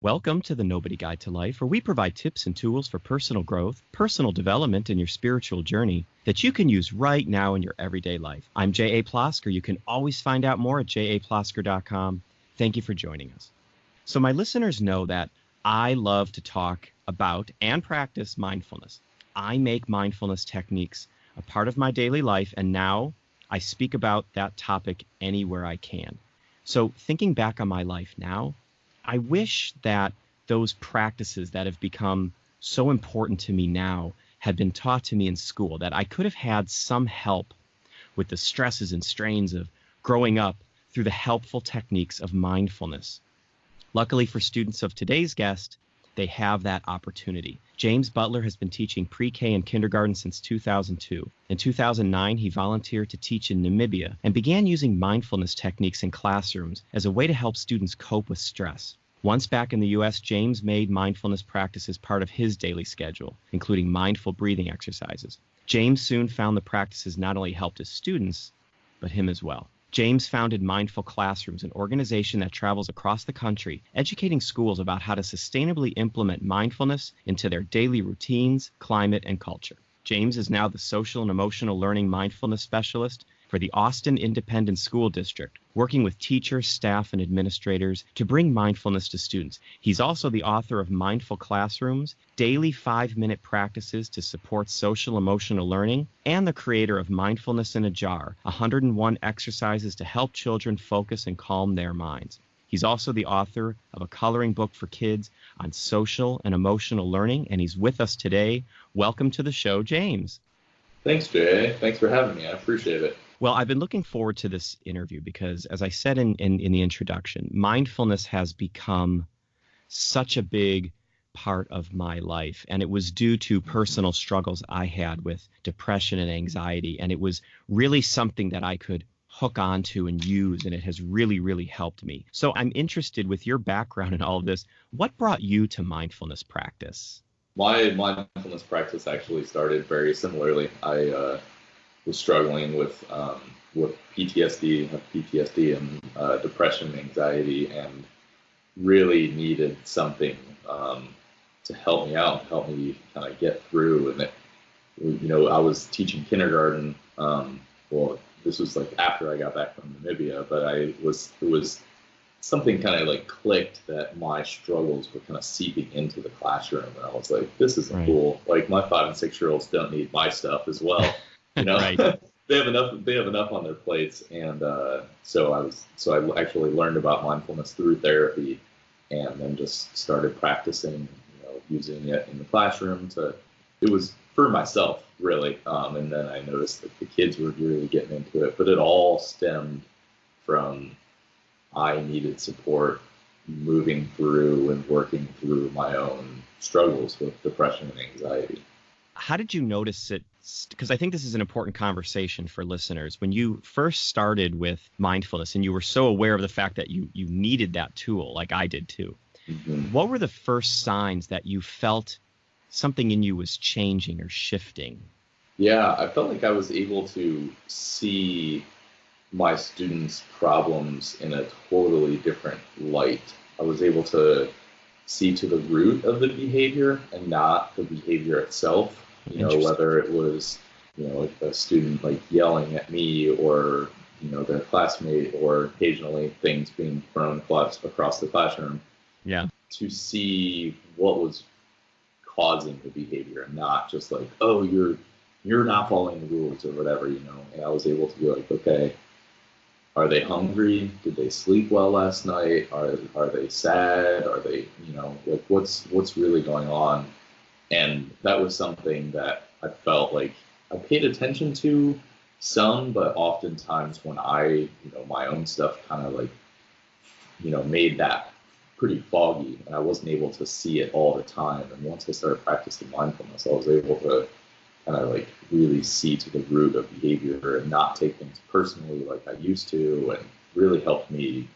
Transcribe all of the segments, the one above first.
Welcome to the Nobody Guide to Life, where we provide tips and tools for personal growth, personal development, and your spiritual journey that you can use right now in your everyday life. I'm J.A. Plosker. You can always find out more at japlosker.com. Thank you for joining us. So my listeners know that I love to talk about and practice mindfulness. I make mindfulness techniques a part of my daily life, and now I speak about that topic anywhere I can. So thinking back on my life now, I wish that those practices that have become so important to me now had been taught to me in school, that I could have had some help with the stresses and strains of growing up through the helpful techniques of mindfulness. Luckily for students of today's guest, they have that opportunity. James Butler has been teaching pre-K and kindergarten since 2002. In 2009, he volunteered to teach in Namibia and began using mindfulness techniques in classrooms as a way to help students cope with stress. Once back in the U.S., James made mindfulness practices part of his daily schedule, including mindful breathing exercises. James soon found the practices not only helped his students, but him as well. James founded Mindful Classrooms, an organization that travels across the country, educating schools about how to sustainably implement mindfulness into their daily routines, climate, and culture. James is now the social and emotional learning mindfulness specialist for the Austin Independent School District, working with teachers, staff, and administrators to bring mindfulness to students. He's also the author of Mindful Classrooms, daily 5-minute practices to support social emotional learning, and the creator of Mindfulness in a Jar, 101 exercises to help children focus and calm their minds. He's also the author of a coloring book for kids on social and emotional learning, and he's with us today. Welcome to the show, James. Thanks, Jay. Thanks for having me. I appreciate it. Well, I've been looking forward to this interview because, as I said in the introduction, mindfulness has become such a big part of my life. And it was due to personal struggles I had with depression and anxiety. And it was really something that I could hook onto and use. And it has really, really helped me. So I'm interested, with your background in all of this, what brought you to mindfulness practice? My mindfulness practice actually started very similarly. I was struggling with PTSD and depression, anxiety, and really needed something to help me out, help me kind of get through. And I was teaching kindergarten. Well, this was like after I got back from Namibia, but it was something kind of like clicked that my struggles were kind of seeping into the classroom, and I was like, this isn't cool. Like, my 5 and 6-year-olds don't need my stuff as well. Right. They have enough on their plates. And so I actually learned about mindfulness through therapy, and then just started practicing, using it in the classroom. It was for myself, really. And then I noticed that the kids were really getting into it, but it all stemmed from I needed support moving through and working through my own struggles with depression and anxiety. How did you notice it? Because I think this is an important conversation for listeners. When you first started with mindfulness and you were so aware of the fact that you needed that tool, like I did too, what were the first signs that you felt something in you was changing or shifting? Yeah, I felt like I was able to see my students' problems in a totally different light. I was able to see to the root of the behavior and not the behavior itself. Whether it was, a student like yelling at me, or, their classmate, or occasionally things being thrown across the classroom. Yeah. To see what was causing the behavior, and not just like, oh, you're not following the rules or whatever, And I was able to be like, okay, are they hungry? Did they sleep well last night? Are they sad? Are they, like, what's really going on? And that was something that I felt like I paid attention to some, but oftentimes when I, my own stuff kind of like, made that pretty foggy, and I wasn't able to see it all the time. And once I started practicing mindfulness, I was able to kind of like really see to the root of behavior and not take things personally like I used to, and really helped me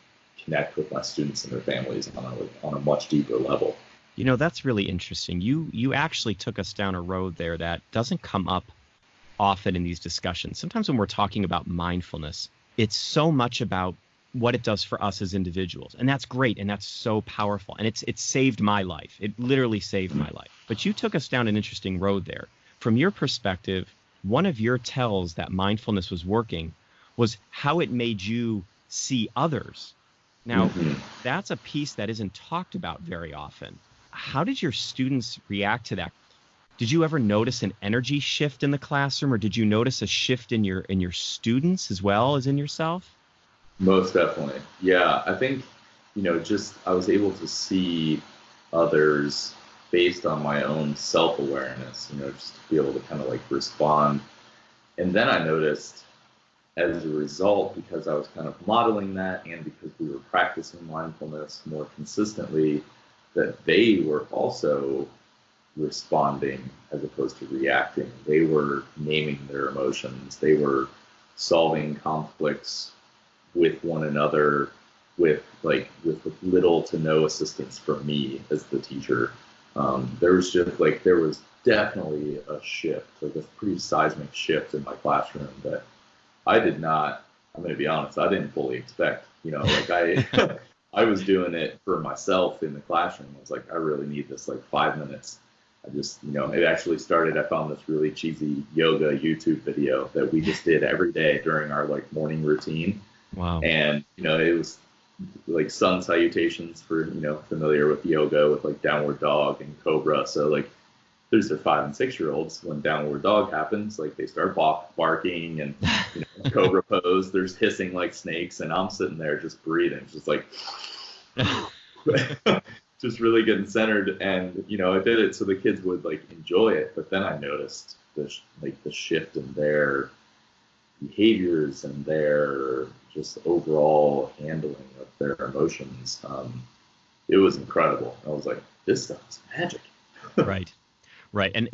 connect with my students and their families on a much deeper level. That's really interesting. You actually took us down a road there that doesn't come up often in these discussions. Sometimes when we're talking about mindfulness, it's so much about what it does for us as individuals. And that's great. And that's so powerful. And it's saved my life. It literally saved my life. But you took us down an interesting road there. From your perspective, one of your tells that mindfulness was working was how it made you see others. Now, that's a piece that isn't talked about very often. How did your students react to that? Did you ever notice an energy shift in the classroom, or did you notice a shift in your students as well as in yourself? Most definitely. Yeah, I think, just I was able to see others based on my own self-awareness, just to be able to kind of like respond. And then I noticed as a result, because I was kind of modeling that and because we were practicing mindfulness more consistently, that they were also responding as opposed to reacting. They were naming their emotions. They were solving conflicts with one another with little to no assistance from me as the teacher. There was definitely a shift, like a pretty seismic shift in my classroom that I did not, I'm going to be honest, I didn't fully expect. I was doing it for myself in the classroom. I was like, I really need this 5 minutes. I just, it actually started, I found this really cheesy yoga YouTube video that we just did every day during our morning routine. Wow. And, it was sun salutations for, familiar with yoga with downward dog and cobra. So there's their 5 and 6 year olds. When downward dog happens, they start barking and cobra pose. There's hissing like snakes, and I'm sitting there just breathing, just just really getting centered. And I did it so the kids would enjoy it. But then I noticed the shift in their behaviors and their just overall handling of their emotions. It was incredible. I was like, this stuff is magic. Right. And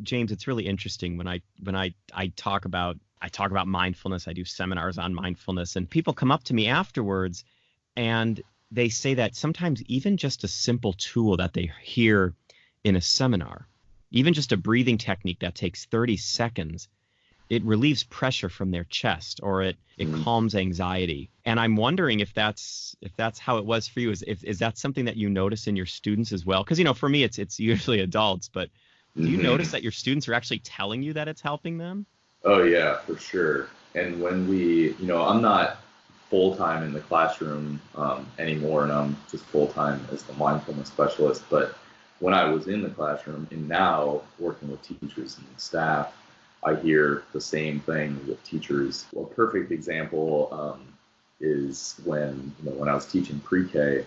James, it's really interesting when I talk about mindfulness. I do seminars on mindfulness, and people come up to me afterwards and they say that sometimes even just a simple tool that they hear in a seminar, even just a breathing technique that takes 30 seconds, it relieves pressure from their chest, or it calms anxiety. And I'm wondering if that's how it was for you. Is that something that you notice in your students as well? Because for me it's usually adults, but do you notice that your students are actually telling you that it's helping them? Oh yeah, for sure. And when we, I'm not full-time in the classroom anymore, and I'm just full-time as the mindfulness specialist. But when I was in the classroom and now working with teachers and staff, I hear the same thing with teachers. Well, a perfect example is when I was teaching pre-K,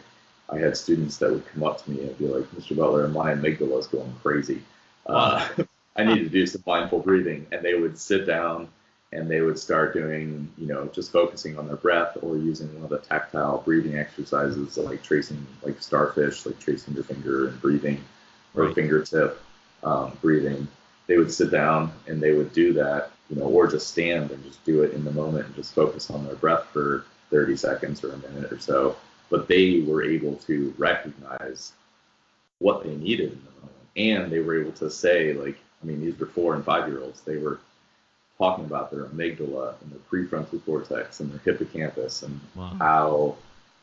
I had students that would come up to me and be like, Mr. Butler, my amygdala is going crazy. I need to do some mindful breathing. And they would sit down and they would start doing, just focusing on their breath, or using one of the tactile breathing exercises, like tracing, like starfish, like tracing your finger and breathing, or fingertip breathing. They would sit down and they would do that, or just stand and just do it in the moment and just focus on their breath for 30 seconds or a minute or so. But they were able to recognize what they needed in the moment. And they were able to say, these were 4 and 5 year olds. They were talking about their amygdala and their prefrontal cortex and their hippocampus and how,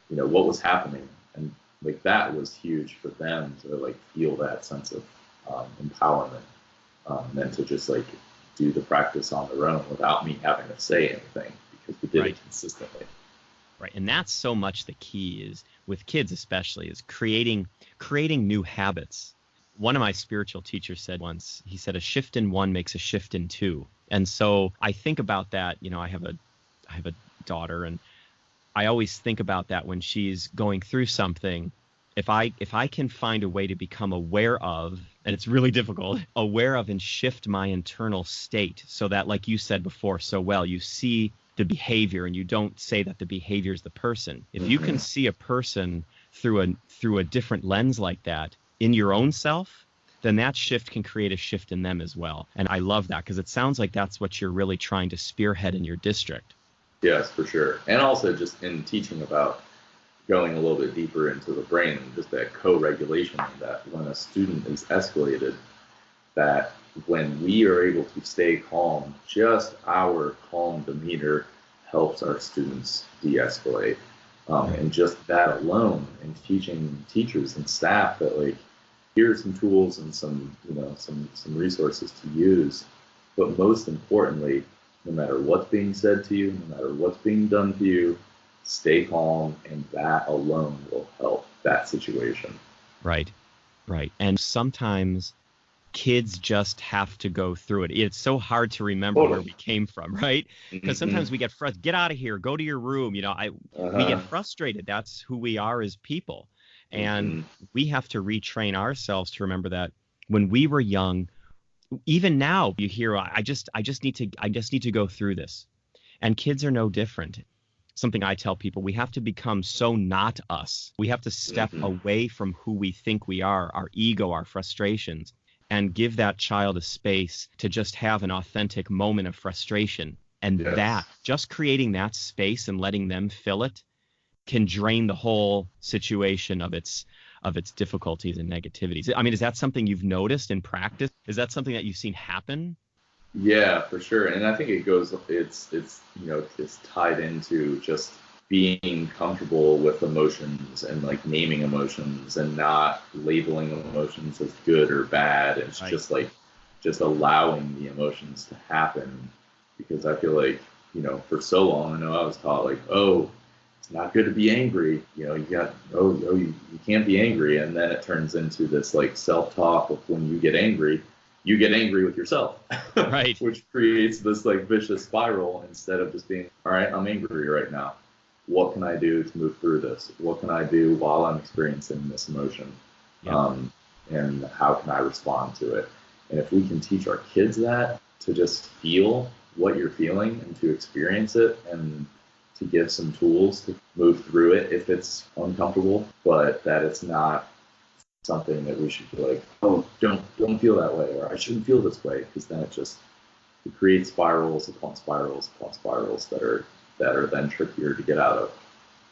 what was happening. And that was huge for them to feel that sense of empowerment. And then to just do the practice on their own without me having to say anything, because we did it consistently. Right. And that's so much the key, is with kids especially, is creating new habits. One of my spiritual teachers said once, he said, a shift in one makes a shift in two. And so I think about that. I have a daughter, and I always think about that when she's going through something. If I can find a way to become aware of, and it's really difficult, aware of and shift my internal state, so that, like you said before so well, you see the behavior and you don't say that the behavior is the person. If you can see a person through a different lens like that in your own self, then that shift can create a shift in them as well. And I love that, because it sounds like that's what you're really trying to spearhead in your district. Yes, for sure. And also just in teaching about going a little bit deeper into the brain, and just that co-regulation, that when a student is escalated, that when we are able to stay calm, just our calm demeanor helps our students de-escalate. Right. And just that alone, and teaching teachers and staff that like, here's some tools and some, some resources to use. But most importantly, no matter what's being said to you, no matter what's being done to you, stay calm, and that alone will help that situation. Right. Right. And sometimes kids just have to go through it. It's so hard to remember where Totally. we came from, right? Because Mm-hmm. sometimes we get frustrated. Get out of here. Go to your room. We get Uh-huh. frustrated. That's who we are as people, and Mm-hmm. we have to retrain ourselves to remember that when we were young. Even now, you hear, I just need to go through this, and kids are no different. Something I tell people, we have to become so not us. We have to step Mm-hmm. away from who we think we are, our ego, our frustrations, and give that child a space to just have an authentic moment of frustration. And Yes. that, just creating that space and letting them fill it, can drain the whole situation of its difficulties and negativities. I mean, is that something you've noticed in practice? Is that something that you've seen happen? Yeah, for sure. And I think it's tied into just being comfortable with emotions and like naming emotions and not labeling emotions as good or bad. It's Right. just like just allowing the emotions to happen. Because I feel like, for so long, I know I was taught like, oh, it's not good to be angry. You can't be angry. And then it turns into this like self-talk of when you get angry with yourself, Right. which creates this like vicious spiral instead of just being, all right, I'm angry right now. What can I do to move through this? What can I do while I'm experiencing this emotion? Yep. Um, and how can I respond to it? And if we can teach our kids that, to just feel what you're feeling and to experience it, and to give some tools to move through it if it's uncomfortable, but that it's not something that we should be like, oh, don't feel that way, or I shouldn't feel this way, because then it creates spirals upon spirals upon spirals that are then trickier to get out of.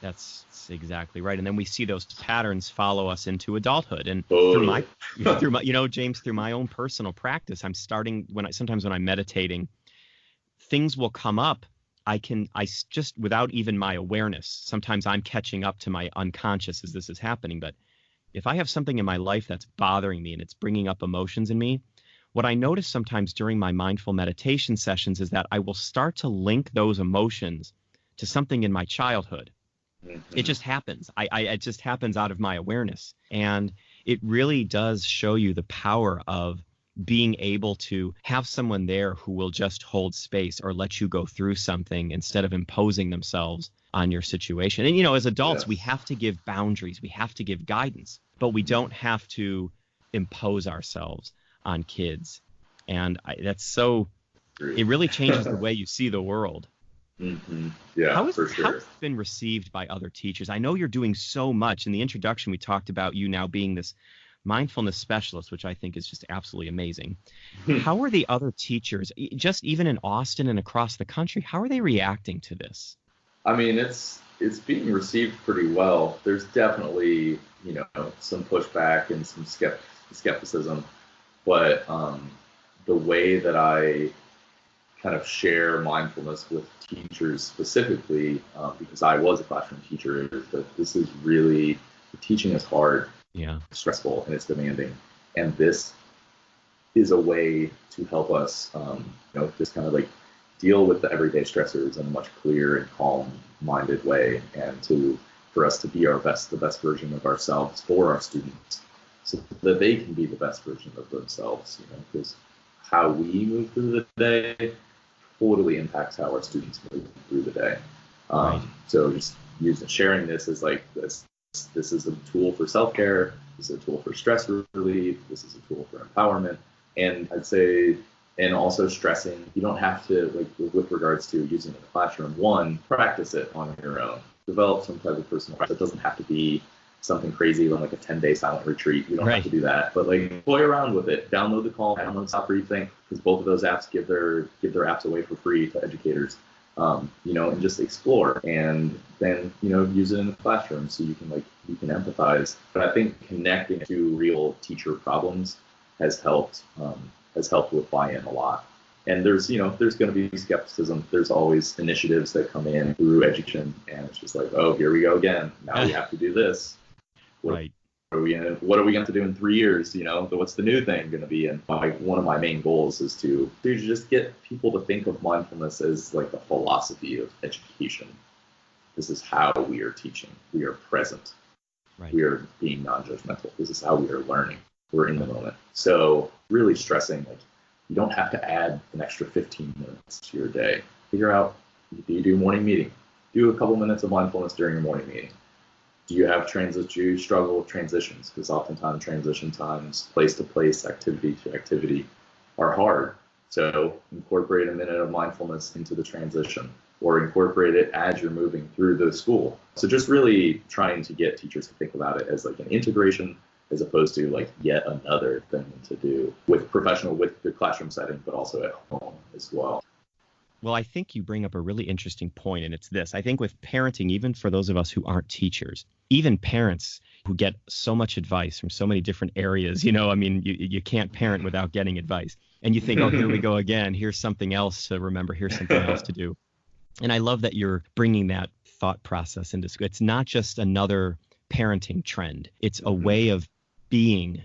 That's exactly right. And then we see those patterns follow us into adulthood. And Totally. James, through my own personal practice, I'm starting sometimes when I'm meditating, things will come up. Just without even my awareness, sometimes I'm catching up to my unconscious as this is happening. But if I have something in my life that's bothering me and it's bringing up emotions in me, what I notice sometimes during my mindful meditation sessions is that I will start to link those emotions to something in my childhood. It Mm-hmm. just happens. It just happens out of my awareness. And it really does show you the power of being able to have someone there who will just hold space or let you go through something instead of imposing themselves on your situation. And, as adults, we Yes. have to give boundaries, we have to give guidance, but we don't have to impose ourselves on kids. And Agreed. it really changes the way you see the world. Mm-hmm. Yeah, for How sure. has it been received by other teachers? I know you're doing so much. In the introduction, we talked about you now being this mindfulness specialist, which I think is just absolutely amazing. How are the other teachers, just even in Austin and across the country, how are they reacting to this? I mean, it's being received pretty well. There's definitely, some pushback and some skepticism, but the way that I kind of share mindfulness with teachers specifically, because I was a classroom teacher, is that this is really, teaching is hard, Yeah. stressful, and it's demanding. And this is a way to help us, just kind of like deal with the everyday stressors in a much clearer and calm-minded way, and for us to be the best version of ourselves for our students, so that they can be the best version of themselves. Because how we move through the day totally impacts how our students move through the day. Right. So just sharing this as like this. This is a tool for self-care. This is a tool for stress relief. This is a tool for empowerment. And I'd say, and also stressing, you don't have to, like with regards to using it in the classroom, one, practice it on your own. Develop some type of personal practice. It doesn't have to be something crazy like a 10-day silent retreat. You don't have to do that. But like play around with it. Download the Calm, download Stop Rethink, because both of those apps give their apps away for free to educators. And just explore, and then use it in the classroom so you can empathize. But I think connecting to real teacher problems has helped with buy-in a lot. And there's going to be skepticism. There's always initiatives that come in through education, and it's just like, oh, here we go again. Now we have to do this. Right. What are we going to do in 3 years? What's the new thing going to be? And one of my main goals is to just get people to think of mindfulness as like the philosophy of education. This is how we are teaching. We are present. Right. We are being non-judgmental. This is how we are learning. We're in the moment. So really stressing, like, you don't have to add an extra 15 minutes to your day. Figure out, do you do morning meeting? Do a couple minutes of mindfulness during your morning meeting. Do you struggle with transitions? Because oftentimes transition times, place to place, activity to activity are hard. So incorporate a minute of mindfulness into the transition, or incorporate it as you're moving through the school. So just really trying to get teachers to think about it as like an integration, as opposed to like yet another thing to do with the classroom setting, but also at home as well. Well, I think you bring up a really interesting point, and it's this. I think with parenting, even for those of us who aren't teachers, even parents who get so much advice from so many different areas, you can't parent without getting advice. And you think, oh, here we go again. Here's something else to remember. Here's something else to do. And I love that you're bringing that thought process into school. It's not just another parenting trend. It's a way of being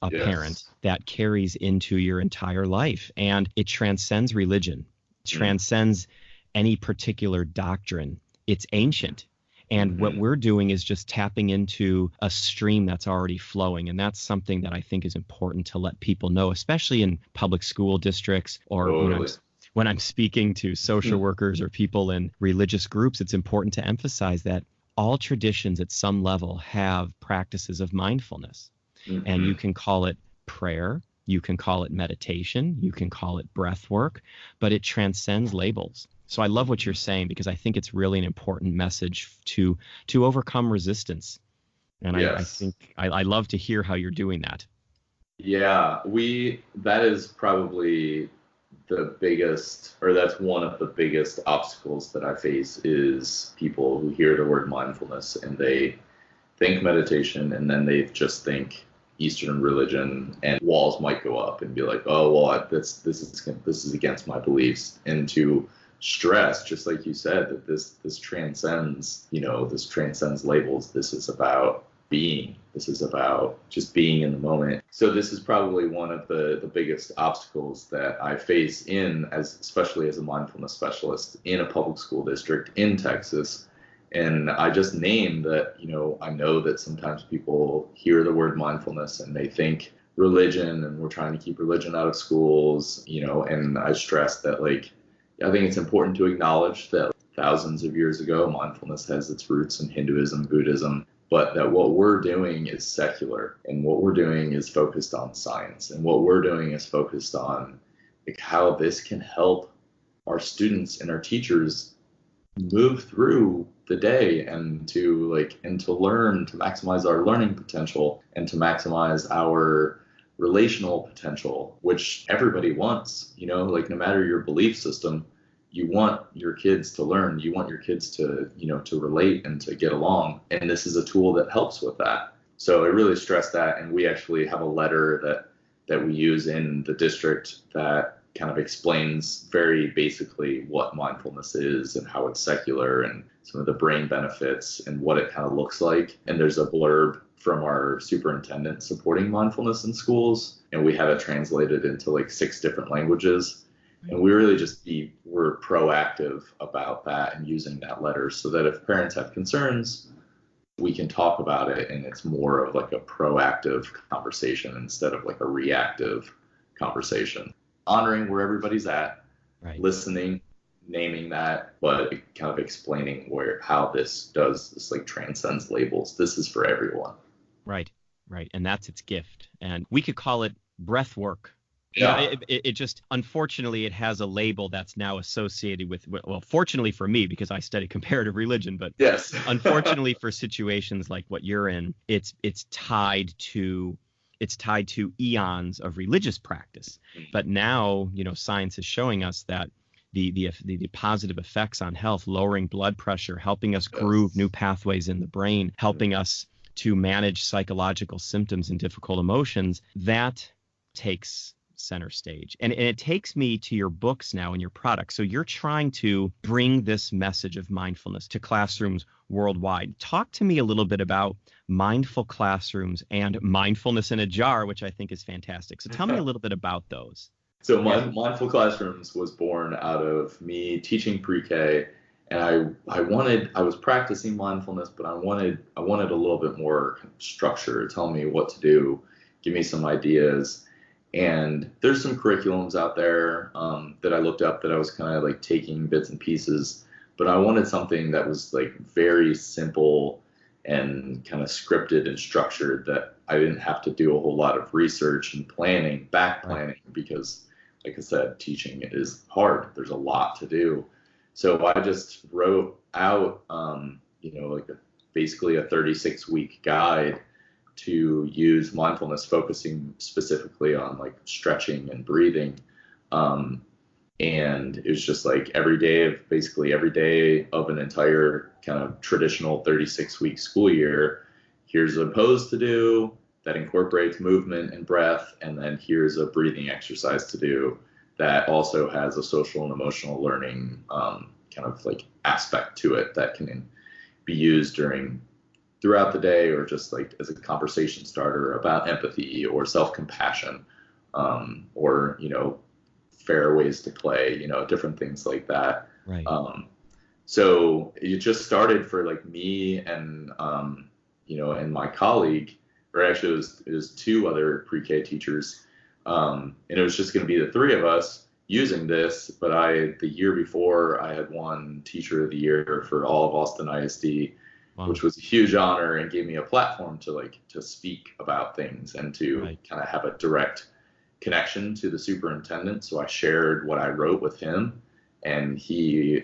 a parent that carries into your entire life. And it transcends religion. It transcends any particular doctrine. It's ancient. And what we're doing is just tapping into a stream that's already flowing. And that's something that I think is important to let people know, especially in public school districts, or when I'm speaking to social workers or people in religious groups. It's important to emphasize that all traditions at some level have practices of mindfulness. And you can call it prayer, you can call it meditation, you can call it breath work, but it transcends labels. So I love what you're saying, because I think it's really an important message to overcome resistance. And I think I love to hear how you're doing that. Yeah, that is probably the biggest, or that's one of the biggest obstacles that I face, is people who hear the word mindfulness and they think meditation, and then they just think Eastern religion, and walls might go up and be like, oh, well, this is against my beliefs. And to stress, just like you said, that this transcends, this transcends labels. This is about being. This is about just being in the moment. So this is probably one of the biggest obstacles that I face especially as a mindfulness specialist in a public school district in Texas. And I just named that, I know that sometimes people hear the word mindfulness and they think religion, and we're trying to keep religion out of schools, and I stress that, I think it's important to acknowledge that thousands of years ago, mindfulness has its roots in Hinduism, Buddhism, but that what we're doing is secular, and what we're doing is focused on science, and what we're doing is focused on how this can help our students and our teachers move through the day, and to learn, to maximize our learning potential, and to maximize our relational potential, which everybody wants. No matter your belief system, you want your kids to learn, you want your kids to relate and to get along, and this is a tool that helps with that. So I really stress that, and we actually have a letter that we use in the district that kind of explains very basically what mindfulness is and how it's secular and some of the brain benefits and what it kind of looks like. And there's a blurb from our superintendent supporting mindfulness in schools, and we have it translated into 6 different languages. And we really we're proactive about that and using that letter, so that if parents have concerns, we can talk about it, and it's more of a proactive conversation instead of a reactive conversation. Honoring where everybody's at, right. Listening, naming that, but kind of explaining how this transcends labels. This is for everyone. Right. And that's its gift. And we could call it breath work. Yeah. It just, unfortunately, it has a label that's now associated with, well, fortunately for me, because I study comparative religion, but yes. Unfortunately for situations like what you're in, it's tied to eons of religious practice. But now, science is showing us that the positive effects on health, lowering blood pressure, helping us groove new pathways in the brain, helping us to manage psychological symptoms and difficult emotions, that takes center stage. And it takes me to your books now and your products. So you're trying to bring this message of mindfulness to classrooms worldwide. Talk to me a little bit about Mindful Classrooms and Mindfulness in a Jar, which I think is fantastic. So tell me a little bit about those. So Mindful Classrooms was born out of me teaching pre-K, and I was practicing mindfulness, but I wanted a little bit more structure. Tell me what to do, give me some ideas. And there's some curriculums out there that I looked up that I was kind of like taking bits and pieces, but I wanted something that was like very simple and kind of scripted and structured, that I didn't have to do a whole lot of research and back planning, because like I said, teaching is hard. There's a lot to do. So I just wrote out, basically a 36-week guide to use mindfulness, focusing specifically on like stretching and breathing. And it was just like every day of an entire kind of traditional 36-week school year, here's a pose to do that incorporates movement and breath, and then here's a breathing exercise to do that also has a social and emotional learning kind of like aspect to it that can be used throughout the day, or just like as a conversation starter about empathy or self-compassion, or fair ways to play, different things like that. Right. So it just started for like me and and my colleague, or actually it was two other pre-K teachers, and it was just going to be the three of us using this. But the year before, I had won Teacher of the Year for all of Austin ISD. Wow. Which was a huge honor and gave me a platform to speak about things and to kind of have a direct connection to the superintendent. So I shared what I wrote with him, and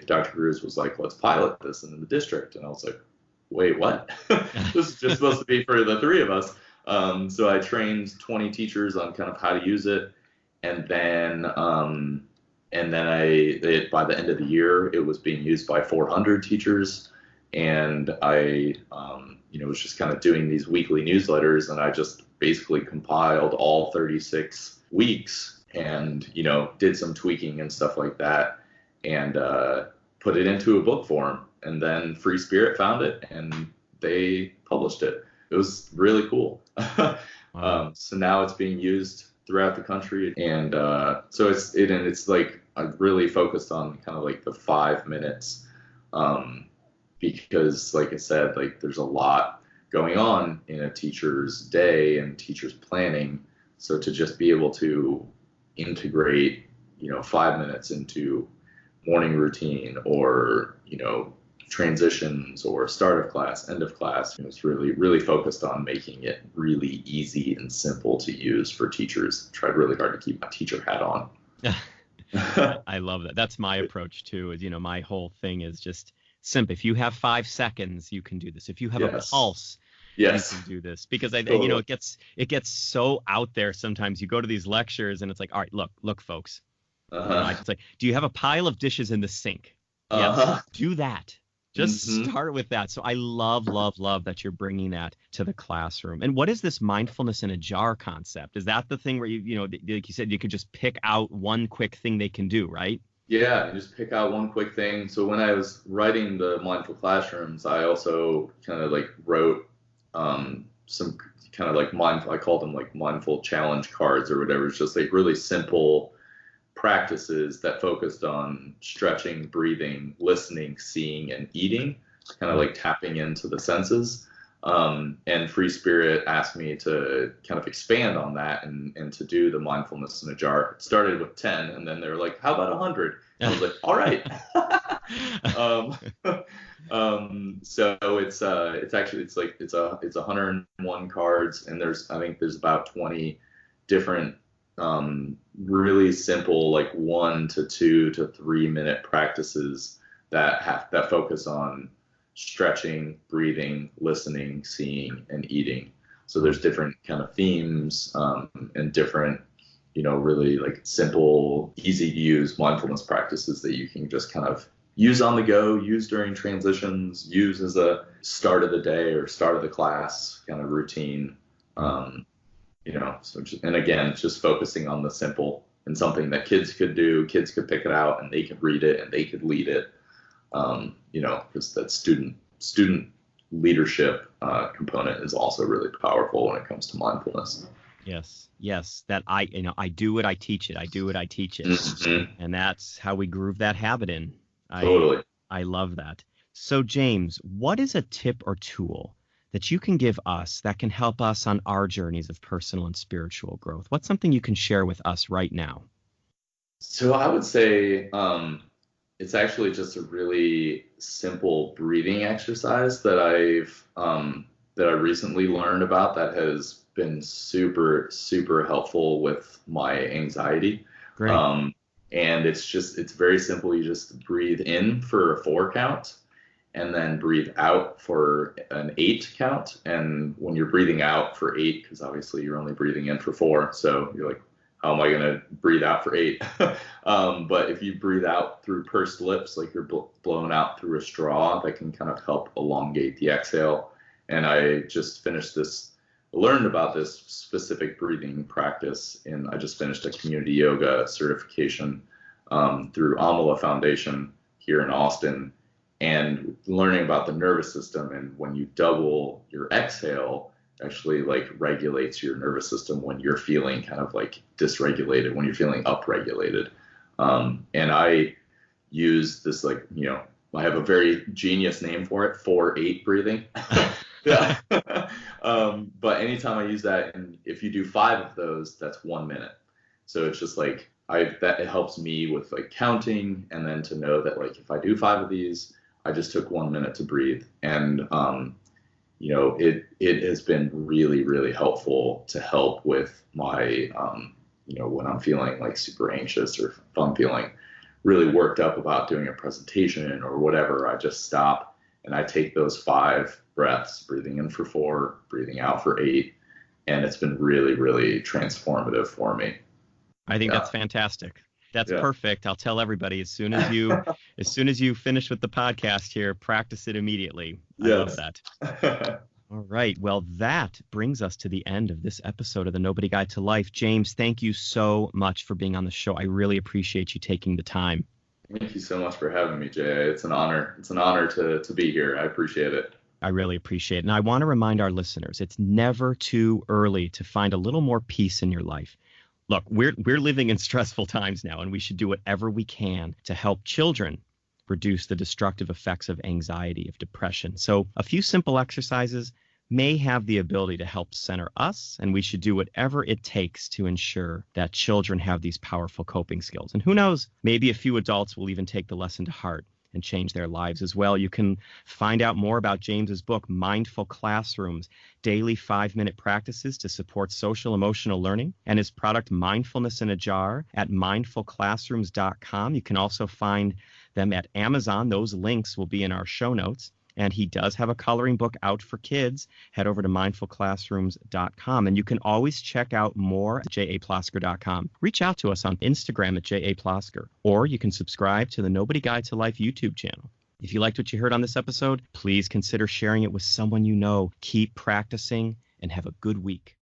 Dr. Cruz was like, let's pilot this in the district. And I was like, wait, what? This is just supposed to be for the three of us. So I trained 20 teachers on kind of how to use it. And then by the end of the year, it was being used by 400 teachers. And I, was just kind of doing these weekly newsletters, and I just basically compiled all 36 weeks and, did some tweaking and stuff like that, and put it into a book form. And then Free Spirit found it, and they published it. It was really cool. Wow. So now it's being used throughout the country, and so it's like I really focused on kind of like the 5 minutes. Because like I said, like there's a lot going on in a teacher's day and teacher's planning. So to just be able to integrate, 5 minutes into morning routine, or, transitions, or start of class, end of class, it's really, really focused on making it really easy and simple to use for teachers. Tried really hard to keep my teacher hat on. I love that. That's my approach too, is, my whole thing is just simple. If you have 5 seconds, you can do this. If you have a pulse, you can do this. Because it gets so out there sometimes. You go to these lectures and it's like, all right, look, folks. It's like, do you have a pile of dishes in the sink? Yes, do that. Just start with that. So I love that you're bringing that to the classroom. And what is this mindfulness in a jar concept? Is that the thing where like you said, you could just pick out one quick thing they can do, right? Yeah, just pick out one quick thing. So when I was writing the Mindful Classrooms, I also kind of like wrote some kind of like I called them like mindful challenge cards or whatever. It's just like really simple practices that focused on stretching, breathing, listening, seeing, and eating, kind of like tapping into the senses. And Free Spirit asked me to kind of expand on that and to do the mindfulness in a jar. It started with 10, and then they were like, how about 100? And I was like, all right. So it's 101 cards, and I think there's about 20 different really simple, like 1 to 2 to 3 minute practices that focus on stretching, breathing, listening, seeing, and eating. So there's different kind of themes and different, really like simple, easy to use mindfulness practices that you can just kind of use on the go, use during transitions, use as a start of the day or start of the class kind of routine. So and again, just focusing on the simple and something that kids could do, kids could pick it out and they could read it and they could lead it. Because that student leadership component is also really powerful when it comes to mindfulness. Yes. That I do it, I teach it. I do it, I teach it. Mm-hmm. And that's how we groove that habit in. Totally. I love that. So James, what is a tip or tool that you can give us that can help us on our journeys of personal and spiritual growth? What's something you can share with us right now? So I would say it's actually just a really simple breathing exercise that I recently learned about that has been super, super helpful with my anxiety. Great. And it's very simple. You just breathe in for a 4 count and then breathe out for an 8 count. And when you're breathing out for 8, because obviously you're only breathing in for 4, so you're like, how am I going to breathe out for 8? But if you breathe out through pursed lips, like you're blowing out through a straw, that can kind of help elongate the exhale. And I just learned about this specific breathing practice, and I just finished a community yoga certification through Amala Foundation here in Austin, and learning about the nervous system. And when you double your exhale, actually like regulates your nervous system when you're feeling kind of like dysregulated, when you're feeling upregulated. And I use this, like, I have a very genius name for it, 4-8 breathing. Yeah. But anytime I use that, and if you do 5 of those, that's 1 minute. So it's just like it helps me with like counting, and then to know that like if I do 5 of these, I just took 1 minute to breathe. And it has been really, really helpful to help with my when I'm feeling like super anxious, or if I'm feeling really worked up about doing a presentation or whatever, I just stop and I take those 5 breaths, breathing in for 4, breathing out for 8, and it's been really, really transformative for me. I think that's fantastic. That's perfect. I'll tell everybody as soon as you finish with the podcast here, practice it immediately. I love that. All right. Well, that brings us to the end of this episode of the Nobody Guide to Life. James, thank you so much for being on the show. I really appreciate you taking the time. Thank you so much for having me, Jay. It's an honor. It's an honor to be here. I appreciate it. I really appreciate it. And I want to remind our listeners, it's never too early to find a little more peace in your life. Look, we're living in stressful times now, and we should do whatever we can to help children reduce the destructive effects of anxiety, of depression. So a few simple exercises may have the ability to help center us, and we should do whatever it takes to ensure that children have these powerful coping skills. And who knows, maybe a few adults will even take the lesson to heart and change their lives as well. You can find out more about James's book, Mindful Classrooms, Daily 5-Minute Practices to Support Social Emotional Learning, and his product, Mindfulness in a Jar, at mindfulclassrooms.com. You can also find them at Amazon. Those links will be in our show notes. And he does have a coloring book out for kids. Head over to mindfulclassrooms.com. And you can always check out more at japlosker.com. Reach out to us on Instagram at japlosker, or you can subscribe to the Nobody Guide to Life YouTube channel. If you liked what you heard on this episode, please consider sharing it with someone you know. Keep practicing and have a good week.